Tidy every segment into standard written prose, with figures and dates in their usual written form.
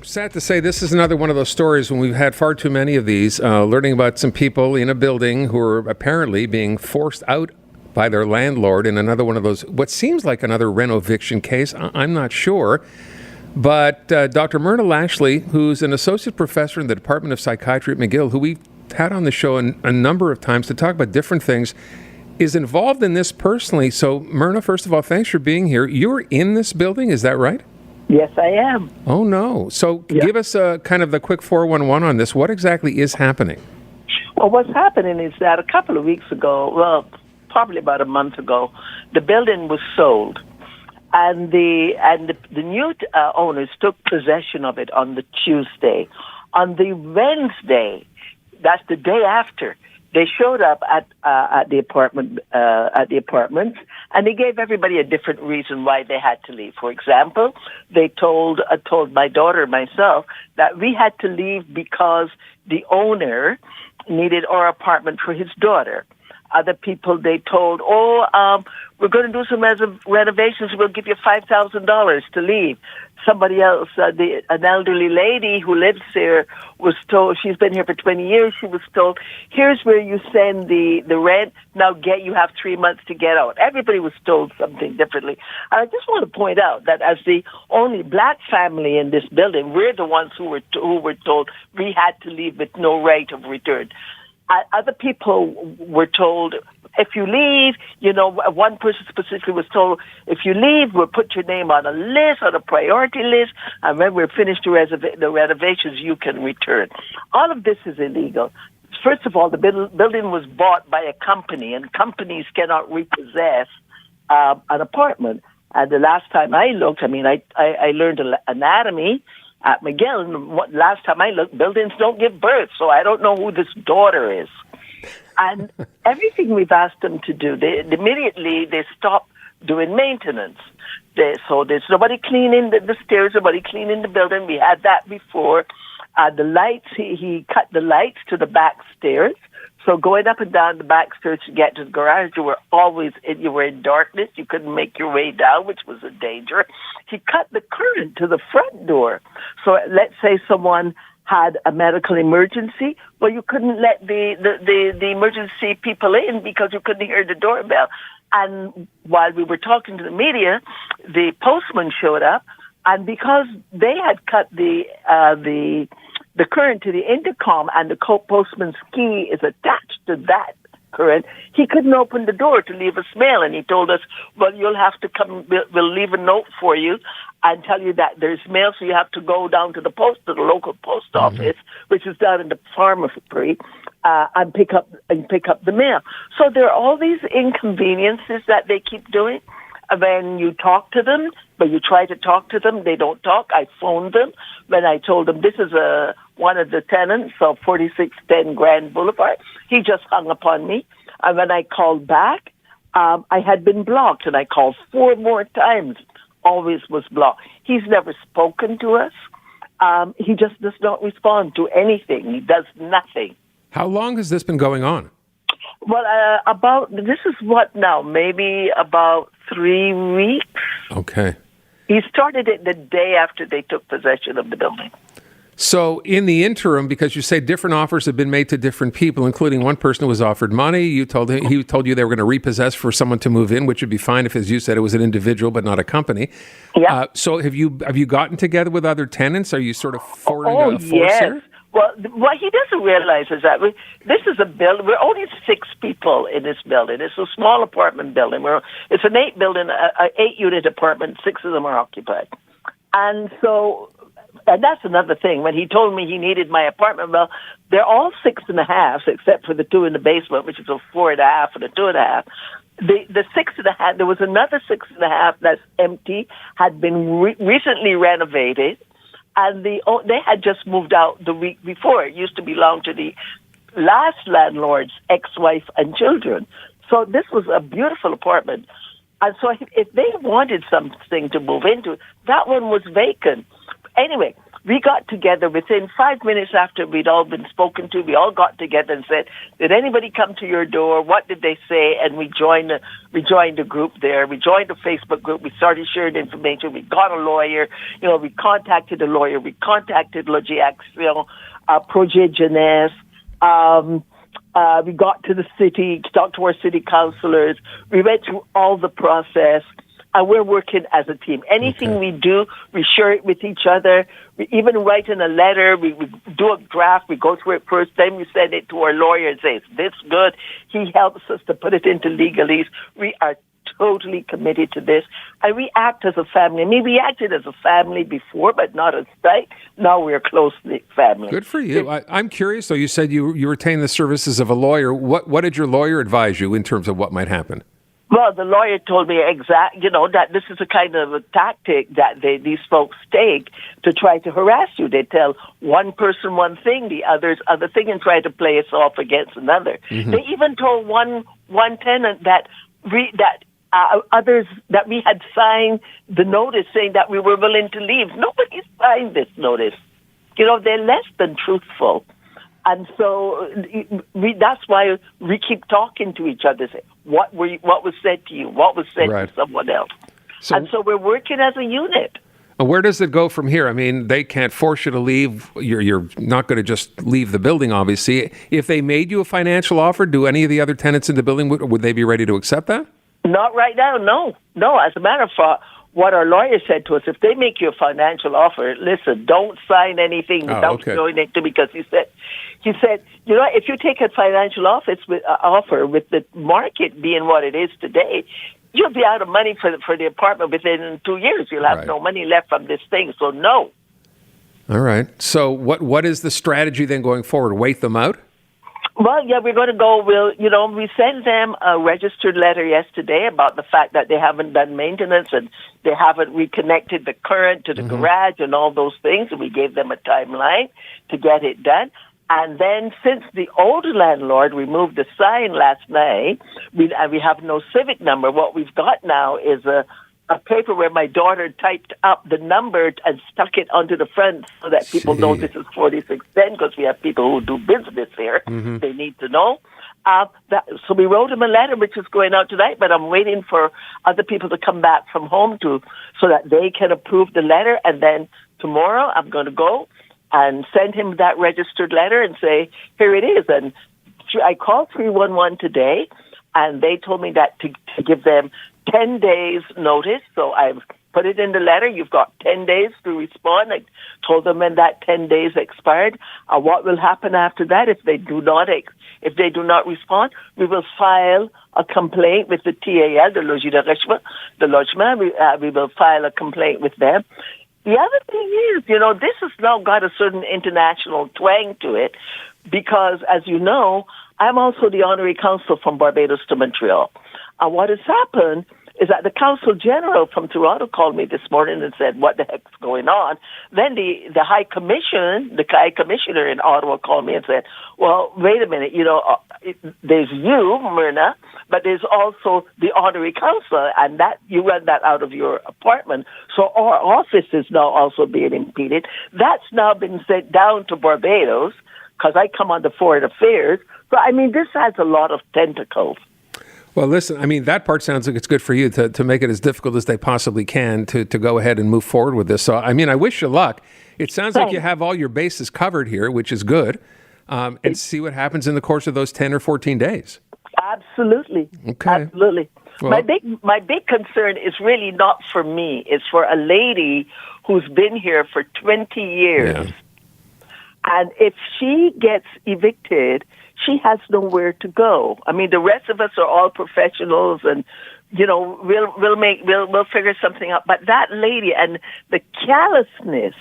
Sad to say, this is another one of those stories when we've had far too many of these, learning about some people in a building who are apparently being forced out by their landlord in another one of those, what seems like another renoviction case. I'm not sure. But Dr. MYRNA LASHLEY, who's an associate professor in the Department of Psychiatry at McGill, who we've had on the show a number of times to talk about different things, is involved in this personally. So, MYRNA, first of all, thanks for being here. You're in this building, is that right? Yes, I am. Oh, no. So give us kind of the quick 411 on this. What exactly is happening? Well, what's happening is that a couple of weeks ago, well, probably about a month ago, the building was sold. And the new owners took possession of it on the Tuesday. On the Wednesday, that's the day after, they showed up at the apartments, and they gave everybody a different reason why they had to leave. For example, they told my daughter and myself that we had to leave because the owner needed our apartment for his daughter. Other people they told, we're going to do some renovations. We'll give you $5,000 to leave. Somebody else, an elderly lady who lives there, was told, she's been here for 20 years, she was told, here's where you send the rent, now you have 3 months to get out. Everybody was told something differently. And I just want to point out that as the only black family in this building, we're the ones who were told we had to leave with no right of return. Other people were told, if you leave, one person specifically was told, if you leave, we'll put your name on a list, on a priority list, and when we're finished the renovations, you can return. All of this is illegal. First of all, the building was bought by a company, and companies cannot repossess an apartment. And the last time I looked, I learned anatomy at McGill, and last time I looked, buildings don't give birth, so I don't know who this daughter is. And everything we've asked them to do, immediately they stop doing maintenance. So there's nobody cleaning the stairs, nobody cleaning the building. We had that before. The lights, he cut the lights to the back stairs. So going up and down the back stairs to get to the garage, you were in darkness. You couldn't make your way down, which was a danger. He cut the current to the front door. So let's say someone had a medical emergency, well, you couldn't let the emergency people in because you couldn't hear the doorbell. And while we were talking to the media, the postman showed up, and because they had cut the current to the intercom and the postman's key is attached to that current, he couldn't open the door to leave us mail. And he told us, well, you'll have to come, we'll leave a note for you and tell you that there's mail, so you have to go down to the local post office, which is down in the pharmacy, and pick up the mail. So there are all these inconveniences that they keep doing. When you talk to them, but you try to talk to them, they don't talk. I phoned them when I told them this is one of the tenants of 4610 Grand Boulevard. He just hung up on me. And when I called back, I had been blocked, and I called 4 more times. Always was blocked. He's never spoken to us. He just does not respond to anything. He does nothing. How long has this been going on? Well, this is what now? Maybe about 3 weeks. Okay. He started it the day after they took possession of the building. So in the interim, because you say different offers have been made to different people, including one person who was offered money, he told you they were going to repossess for someone to move in, which would be fine if, as you said, it was an individual but not a company. Yeah. So have you gotten together with other tenants? Are you sort of forming a force here? Well, what he doesn't realize is that this is a building. We're only 6 people in this building. It's a small apartment building. It's an 8-unit apartment. 6 of them are occupied. And that's another thing. When he told me he needed my apartment, well, they're all 6.5, except for the 2 in the basement, which is a 4.5 and a 2.5. The 6.5, there was another 6.5 that's empty, had been recently renovated. And they had just moved out the week before. It used to belong to the last landlord's ex-wife and children. So this was a beautiful apartment. And so if they wanted something to move into, that one was vacant. Anyway, we got together within 5 minutes after we'd all been spoken to. We all got together and said, did anybody come to your door? What did they say? And we joined a group there. We joined a Facebook group. We started sharing information. We got a lawyer. We contacted a lawyer. We contacted Logiaction, Projet Jeunesse. We got to the city, talked to our city councillors. We went through all the process, and we're working as a team. Anything we do, we share it with each other. We even write in a letter. We do a draft. We go through it first. Then we send it to our lawyer and say, is this good? He helps us to put it into legalese. We are totally committed to this. And we act as a family. I mean, we acted as a family before, but not as tight. Now we're a close-knit family. Good for you. I'm curious, though. You said you retain the services of a lawyer. What did your lawyer advise you in terms of what might happen? Well, the lawyer told me that this is a kind of a tactic that these folks take to try to harass you. They tell one person one thing, the others other thing, and try to play us off against another. Mm-hmm. They even told one tenant that others that we had signed the notice saying that we were willing to leave. Nobody signed this notice. They're less than truthful. And so that's why we keep talking to each other. Say, what was said to you? What was said to someone else? And so we're working as a unit. Where does it go from here? I mean, they can't force you to leave. You're not going to just leave the building, obviously. If they made you a financial offer, do any of the other tenants in the building, would they be ready to accept that? Not right now, no. As a matter of fact, what our lawyer said to us, if they make you a financial offer, listen, don't sign anything without knowing it, because he said, if you take a financial offer with the market being what it is today, you'll be out of money for the apartment within 2 years. You'll have no money left from this thing, so no. All right. So what is the strategy then going forward? Wait them out? Well, yeah, we're going to go. We sent them a registered letter yesterday about the fact that they haven't done maintenance and they haven't reconnected the current to the garage and all those things. And we gave them a timeline to get it done. And then since the old landlord removed the sign last night, we have no civic number. What we've got now is a paper where my daughter typed up the number and stuck it onto the front so that people know this is 4610, because we have people who do business here. Mm-hmm. They need to know. So we wrote him a letter, which is going out tonight, but I'm waiting for other people to come back from home so that they can approve the letter. And then tomorrow I'm going to go and send him that registered letter and say, here it is. And I called 311 today, and they told me that to give them 10 days notice. So I've put it in the letter. You've got 10 days to respond. I told them when that 10 days expired. What will happen after that if they do not respond? We will file a complaint with the TAL, the Logement. We will file a complaint with them. The other thing is, this has now got a certain international twang to it, because, as you know, I'm also the honorary consul from Barbados to Montreal. And what has happened is that the Consul General from Toronto called me this morning and said, what the heck's going on? Then the High Commissioner in Ottawa called me and said, well, wait a minute, there's you, MYRNA, but there's also the honorary consul, and that you run that out of your apartment. So our office is now also being impeded. That's now been sent down to Barbados, because I come on the Foreign Affairs. So, this has a lot of tentacles. Well, listen, that part sounds like it's good for you to make it as difficult as they possibly can to go ahead and move forward with this. So, I wish you luck. It sounds like you have all your bases covered here, which is good, and see what happens in the course of those 10 or 14 days. Absolutely. Okay. Absolutely. Well, my big concern is really not for me. It's for a lady who's been here for 20 years. Yeah. And if she gets evicted, she has nowhere to go. The rest of us are all professionals, and we'll figure something out. But that lady, and the callousness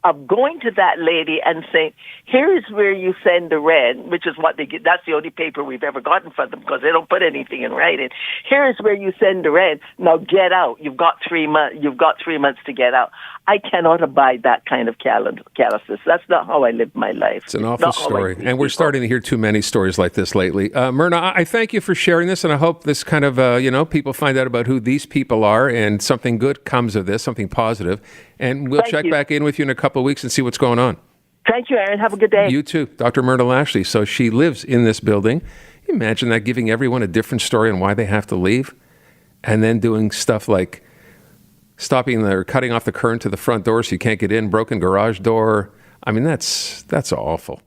of going to that lady and saying, here is where you send the rent, which is what they get. That's the only paper we've ever gotten from them, because they don't put anything in writing. Here is where you send the rent. Now get out. You've got 3 months. You've got 3 months to get out. I cannot abide that kind of callousness. That's not how I live my life. It's an awful story. And we're starting to hear too many stories like this lately. MYRNA, I thank you for sharing this, and I hope this kind of, people find out about who these people are and something good comes of this, something positive. And we'll check back in with you in a couple of weeks and see what's going on. Thank you, Aaron. Have a good day. You too. Dr. MYRNA LASHLEY. So she lives in this building. Imagine that, giving everyone a different story on why they have to leave, and then doing stuff like stopping or cutting off the current to the front door so you can't get in, broken garage door. I mean, that's awful.